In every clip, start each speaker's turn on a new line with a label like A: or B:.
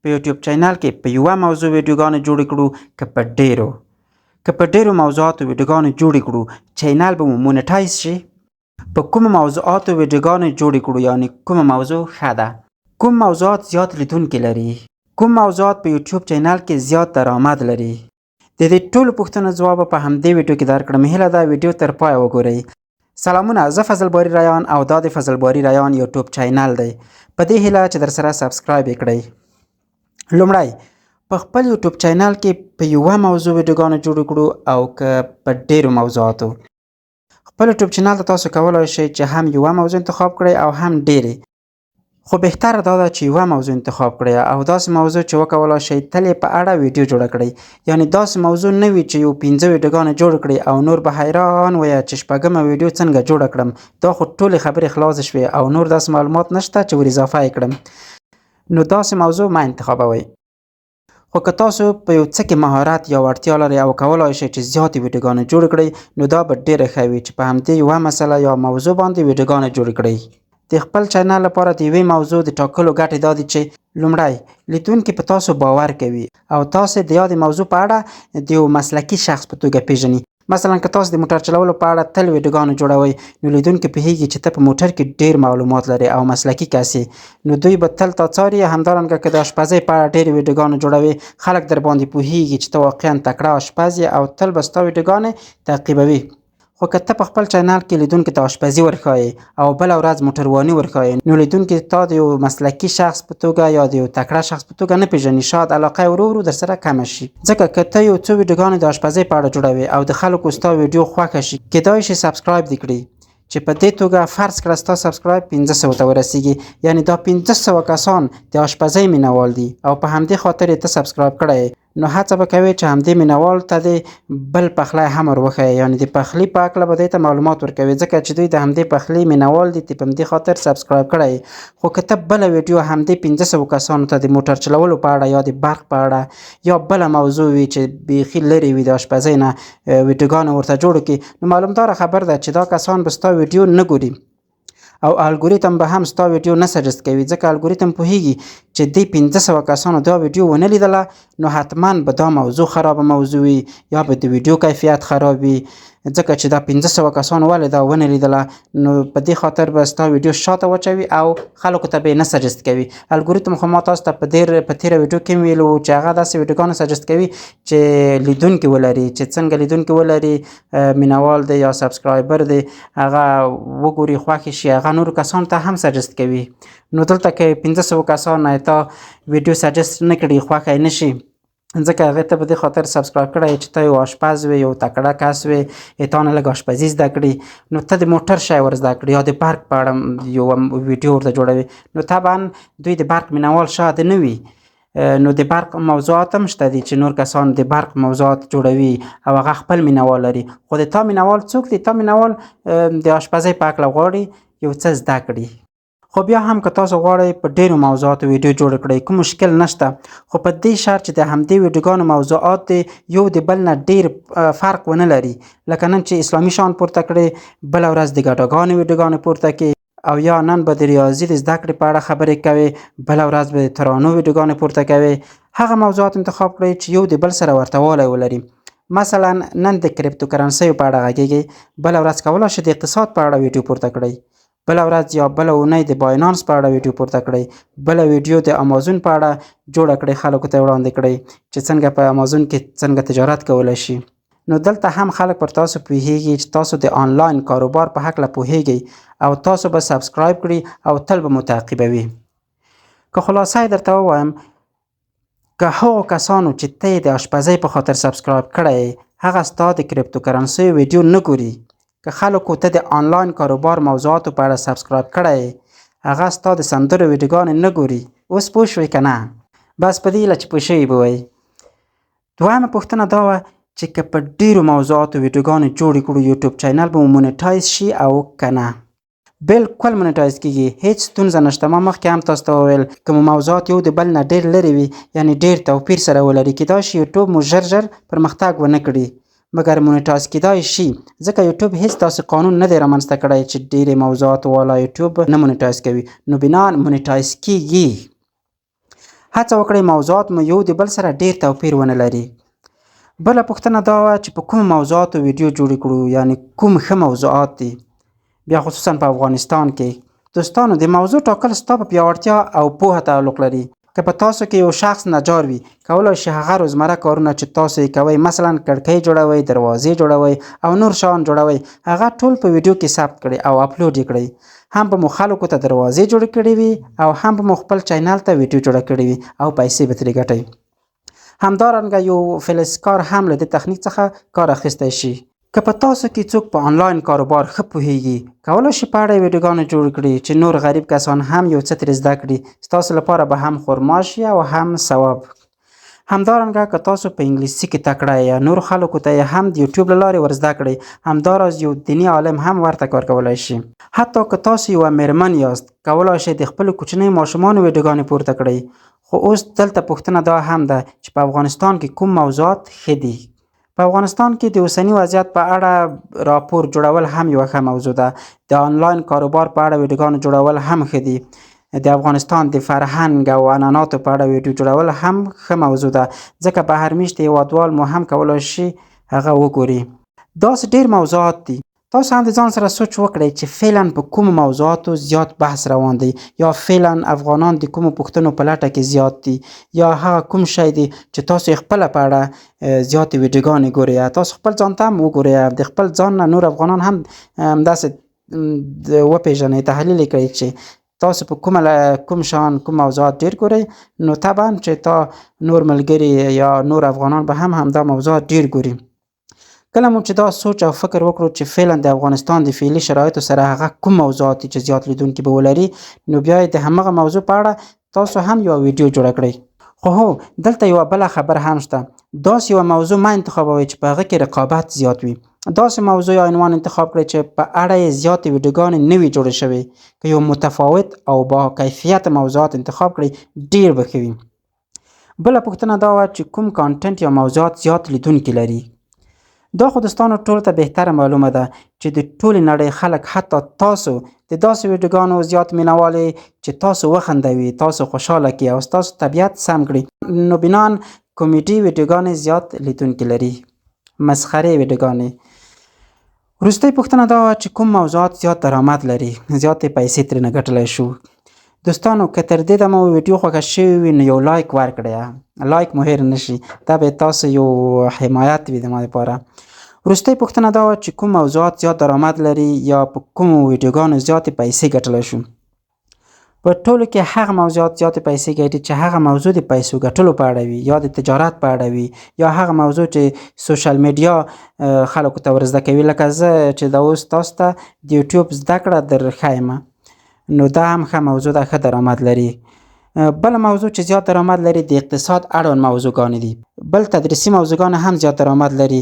A: په یوټیوب چینل کې په یوه موضوع ویډیوګانې جوړې کړو که په ډیرو موضوعاتو ویډیوګانې جوړې کړو چینل به مو مونټایز شي. په کومو موضوعاتو ویډیوګانې جوړې کړو یعنی کومه موضوع ښه ده، کوم موضوعات زیات لیدونکي لري، کوم موضوعات په یوټیوب چینل کې زیات درآمد لري. د دې ټولو پوښتنو ځواب په همدې ویډیو کې درکړم. هیله ده ویډیو تر پایه وګورئ. سلامونه، زه فضل باری ریان او دا د فضل باری ریان یوټیوب چینل دی. په دې هیله چې در سره سبسکرایب یې کړئ. لومړی په خپل یوټیوب چینل کې په یوه موضوع ویډیوګانې جوړې کړو او که په ډیرو موضوعاتو. خپل یوټیوب چینل ته تاسو کولی شئ چې هم یوه موضوع انتخاب کړئ او هم ډیرې، خو بهتره دا ده چې یوه موضوع انتخاب کړئ او داسې موضوع چې وکولی شئ تل یې په اړه ویډیو جوړه کړئ. یعنې داسې موضوع نه وي چې یو 15 ویډیوګانې جوړې کړئ او نور به حیران وایه چې شپږمه ویډیو څنګه جوړه کړم، دا خو ټولې خبرې خلاصې شوې او نور داسې معلومات نشته چې ور اضافه یې کړم. نو داسې موضوع مه انتخابوئ. خو که تاسو په یو څه کې مهارت یا وړتیا لرئ او کولی شئ چې زیاتې ویډیوګانې جوړې کړئ نو دا به ډیره ښه وي چې په همدې یوه مسله یا موضوع باندې ویډیوګانې جوړې کړئ. د خپل چینل لپاره د یوې موضوع د ټاکلو ګټې دا دي چې لومړی لیدونکي په تاسو باور کوي او تاسو د یادې موضوع په اړه د یو مسلکي شخص په توګه پیژني. مثلا که تاسو د موټر چلولو په اړه تل ویډیوګانې جوړوئ نو لیدونکي پوهیږي چې ته په موټر کې ډیر معلومات لري او مسلکي کس یې، نو دوی به تل تا څاري. همدارنګه که د اشپزۍ په اړه ډېرې ویډیوګانې جوړوي خلک در باندې پوهیږي چې ته واقعا تکړه اشپز یې او تل به ستا ویډیوګانې تعقیبوي. خو که ته په خپل چینل کې لیدونکي ته اشپزي ورښایې او بله ورځ موټرواني ورښایې نو لیدونکي تا د یو مسلکي شخص په توګه یا د یو تکړه شخص په توګه نه پیژني. شاید علاقه ورو ورو در سره کمه شي. ځکه که ته یو څو ویډیوګانې د اشپزۍ په اړه جوړوې او د خلکو ستا ویډیو خوښه شي کیدای شي سبسکرایب دې کړي، چې په دې توګه فرض کړه ستا سبسکرایب 500 ته ورسیږي، یعنی دا 500 کسان د اشپزۍ مینوال دي او په همدې خاطر یې ته سبسکرایب کړی. نو هڅه به کوې چې همدې مینوال ته د بل پخلی هم ور وښایې، یعنې د پخلي په هکله به دې ته معلومات ورکوې ځکه چې دوی د همدې پخلي مینوال دي په همدې خاطر سبسکرایب کړی. خو که ته بله ویډیو همدې 500 کسانو ته د موټر چلولو په اړه یا د برق په اړه یا بله موضوع وي چې بیخي لرې وي د اشپزۍ نه ویډیوګانې ورته جوړې کړي نو معلومداره خبر ده چې دا کسان به ستا ویډیو نه ګوري او الګوریتم به هم ستا ویډیو نه سجست کوي ځکه الګوریتم پوهیږي چې دې 500 کسانو دا ویډیو ونه لیدله نو حتما به دا موضوع خرابه موضوع وي یا به د ویډیو کیفیت خراب وي ځکه چې دا 500 کسانو ولې دا ونه لیدله نو په دې خاطر به ستا ویډیو شاته واچوي او خلکو ته به یې نه سجست کوي. الګوریتم خو ما تاسو ته په تېره ویډیو کې ویلو چې هغه داسې ویډیوګانې سجست کوي چې لیدونکي ولري، چې څنګه لیدونکي ولري، مینوال دی یا سبسکرایبر دی، هغه وګوري خوښې شي هغه نورو کسانو ته هم سجست کوي. نو دلته که 500 کسان تا ویډیو سجست نه کړي خوښه یې نه شي ځکه هغې ته په دې خاطر سبسکرایب کړی چې ته یو اشپز وې، یو تکړه کس وې، تا نه لږ اشپزي زده کړي نو ته د موټر شی ور زده کړي یا د برق په اړه یو ویډیو ورته جوړوي نو طبعا دوی د برق مینوال شاید نه وي. نو د برق موضوعات هم شته دي چې نور کسان د برق موضوعات جوړوي او هغه خپل مینوال لري، خو د تا مینوال څوک دی؟ تا مینوال د اشپزۍ په هکله غواړي یو څه زده کړي. خو بیا هم که تاسو غواړئ په ډیرو موضوعاتو ویډیو جوړ کړئ کوم مشکل نشته، خو په دې شرط چې د همدې ویډیوګانو موضوعات یو د بل نه ډیر فرق ونه لري. لکه نن چې اسلامي شان پورته کړئ بله ورځ د ګډاګانو ویډیوګانې پورته کړئ او یا نن به د ریاضي د زده کړې په اړه خبرې کوئ بله ورځ به د ترانو ویډیوګانې پورته کوئ. هغه موضوعات انتخاب کړئ چې یو د بل سره ورته والی ولري. مثلا نن د کریپټو کرنسیو په اړه غږیږئ بله ورځ کولی شئ د اقتصاد په اړه ویډیو پورته کړئ، بله ورځ یا بله اونۍ د باینانس په اړه ویډیو پورته کړئ، بله ویډیو د امازون په اړه جوړه کړئ خلکو ته وړاندې کړئ چې څنګه په امازون کې څنګه تجارت کولی شي. نو دلته هم خلک پر تاسو پوهیږي چې تاسو د آنلاین کاروبار په هکله پوهیږئ او تاسو به سبسکرایب کړي او تل به مو تعقیبوي. که خلاصه یې درته ووایم که هغو کسانو چې ته یې د اشپزۍ په خاطر سبسکرایب کړی هغه ستا د کریپټو کرنسیو ویډیو نه ګوري، که خلکو ته د آنلاین کاروبار موضوعاتو په اړه سبسکرایب کړی هغه ستا د سندرو ویډیوګانې نه ګوري. اوس پوه شوې که نه؟ بس په دې هیله چې پوه شوي به وئ. دویمه پوښتنه دا وه چې که په ډیرو موضوعاتو ویډیوګانې جوړې کړو یوټیوب چینل به مو مونټایز شي او که نه؟ بالکل مونټایز کیږي، هیڅ ستونزه نشته. ما مخکې هم تاسو ته وویل که مو موضوعات یو د بل نه ډیر لرې وي یعنې ډیر توپیر سره ولري کیدای شي یوټیوب مو ژر پرمختګ ونه کړي مګر مونټایز کیدای شي ځکه یوټیوب هیڅ داسې قانون نه دی رامنځته کړی چې ډیرې موضوعات والا یوټیوب نه مونټایز کوي نو بنا مونټایز کیږي. هڅه وکړئ موضوعات مو یو د بل سره ډیر توپیر ونه لري. بله پوښتنه دا وه چې په کومو موضوعاتو ویډیو جوړې کړو، یعنی کوم ښه موضوعات دي، بیا خصوصا په افغانستان کې. دوستانو د موضوع ټاکل ستا په پیاوړتیا او پوهه تعلق لري. که په تاسو کې یو شخص نجار وي، کولی شي هغه روزمره کارونه چې تاسو یې کوئ، مثلا کړکۍ جوړوئ، دروازې جوړوئ او نور شیان جوړوئ، هغه ټول په ویډیو کې ثبت کړئ او اپلوډ یې کړئ. هم به مو خلکو ته دروازې جوړې کړې وي او هم به مو خپل چینل ته ویډیو جوړه کړې وي او پیسې به ترې ګټئ. همدارنګه یو فلزکار هم له دې تخنیک څخه کار اخیستی شي. که په تاسو کې څوک په آنلاین کاروبار ښه پوهیږي، کولی شي په اړه یې ویډیوګانې جوړې کړي چې نور غریب کسان هم یو څه ترې زده کړي. ستاسو لپاره به هم خرما شي او هم ثواب. همدارنګه که تاسو په انګلیسي کې تکړه یا نور خلکو ته یې هم د یوټیوب له لارې ور زده کړئ، همداراز یو دیني عالم هم ورته کار کولی شي. حتی که تاسو یوه میرمن یاست، کولی شئ د خپلو کوچنیو ماشومانو ویډیوګانې پورته کړئ. خو اوس دلته پوښتنه دا هم ده چې په افغانستان کې کوم موضوعات ښه دي. په افغانستان کې د اوسني وضعیت په اړه راپور جوړول هم یوه ښه موضوع ده. د آنلاین کاروبار په اړه ویډیوګانې جوړول هم ښه دي. د افغانستان د فرهنګ او عنعناتو په اړه ویډیو جوړول هم ښه موضوع ده، ځکه بهرمیشته هیوادوال مو هم کولی شي هغه وګوري. داسې ډېر موضوعات دي. تاسو هم د ځان سره سوچ وکړئ چې فعلا په کومو موضوعاتو زیات بحث روان دی، یا فعلا افغانان د کومو پوښتنو په لټه کې زیات دي، یا هغه کوم شی دی چې تاسو یې خپله په اړه زیاتې ویډیوګانې ګورئ. تاسو خپل ځان ته هم وګورئ، د خپل ځان نه نور افغانان هم همداسې وپېژنئ، تحلیل یې کړئ چې تاسو په کوم شیان کوم موضوعات ډېر ګورئ، نو طبعا چې تا نور ملګري یا نور افغانان به هم همدا موضوعات ډېر ګوري. کله مو چې دا سوچ او فکر وکړو چې فعلا د افغانستان د فعلي شرایطو سره هغه کوم موضوعات دي چې زیات لیدونکي به ولري، نو بیا یې د همغه موضوع په اړه تاسو هم یوه ویډیو جوړه کړئ. خو هو، دلته یوه بله خبره هم شته. داسې یوه موضوع مه انتخابوئ چې په هغه کې رقابت زیات وي. داسې موضوع یا عنوان انتخاب کړئ چې په اړه یې زیاتې ویډیوګانې نه وي جوړې شوې. که یو متفاوت او با کیفیته موضوعات انتخاب کړئ، ډېر به ښه وي. بله پوښتنه دا وه چې کوم کانټنټ یا موضوعات زیات لیدونکي لري. دا خو دوستانو ټولو ته بهتره معلومه ده چې د ټولې نړۍ خلک، حتی تاسو، د داسې ویډیوګانو زیات مینوال یې چې تاسو وخندوي، تاسو خوشحاله کړي او ستاسو طبیعت سم کړي. نو بنان کمیډي ویډیوګانې زیات لیدونکي لري، مسخرې ویډیوګانې. وروستۍ پوښتنه دا وه چې کوم موضوعات زیات درآمد لري، زیاتې پیسې ترېنه ګټلی شو. دوستانو که تر دې دمه ویډیو خوښه شوې وي نو یو لایک ورکړئ. لایک مو هېر نه شي، دا به تاسو یو حمایت وي د ما دپاره. وروستۍ پوښتنه دا وه چې کوم موضوعات زیات درآمد لري یا په کومو ویډیوګانو زیاتې پیسې ګټلی شو. په ټولو کې هغه موضوعات زیاتې پیسې ګټي چې هغه موضوع د پیسو ګټلو په اړه وي، یا د تجارت په اړه وي، یا هغه موضوع چې سوشل میډیا خلکو ته ور زده کوي. لکه زه چې دا اوس تاسو ته د یوټیوب زده کړه در ښیم، نو دا هم ښه موضوع ده، ښه درآمد لري. بله موضوع چې زیات درآمد لري د اقتصاد اړوند موضوعګانې دي. بل تدریسي موضوعګانې هم زیات درآمد لري.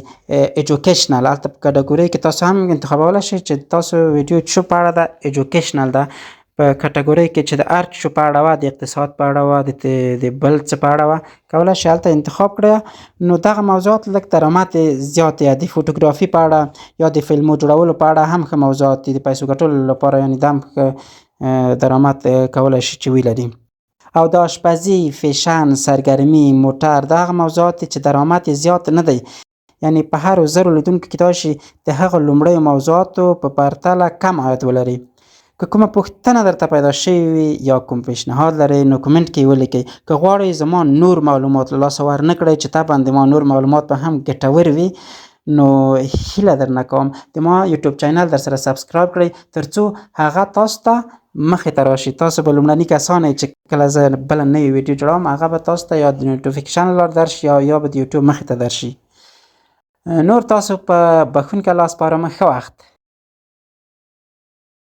A: ایجوکیشنل، هلته په کټګورۍ کې تاسو هم انتخابولی شئ چې تاسو ویډیو څه په اړه ده. ایجوکیشنل ده. په کټګورۍ کې چې د هر څه په اړه وه، د اقتصاد په اړه وه، د بل څه په اړه وه، کولی شئ هلته انتخاب کړئ. نو دغه موضوعات لږ درآمد یې زیات دی. د فوټوګرافي په اړه یا د فلمو جوړولو په اړه هم ښه موضوعات دي د پیسو ګټلو لپاره، یعنې دا هم ښه درآمد کولی شي چې ولري. او د آشپزي، فیشن، سرګرمي، موټر، دا هغه موضوعات دي چې درآمد یې زیات نه دی. یعنې په هرو 1000 لیدونکو کې کیدای شي د هغه لومړیو موضوعاتو په پرتله کم عاید ولري. که کومه پوښتنه درته پیدا شوې وي یا کوم پیشنهاد لرئ نو کومنټ کې یې ولیکئ. که غواړئ زما نور معلومات له لاسه ورنه کړئ چې طبعا د ما نور معلومات به هم ګټور وي، نو هیله درنه کوم د ما یوټیوب چینل در سره سبسکرایب کړئ تر څو هغه تاسو ته مخې ته راشي. تاسو به لومړني کسان یئ چې کله زه بله نوې ویډیو جوړوم، هغه به تاسو ته یا د نوټیفیکیشن له لارې درشي یا به د یوټیوب مخې ته درشي. نور تاسو په بښونکي الله سپارم. ښه وخت.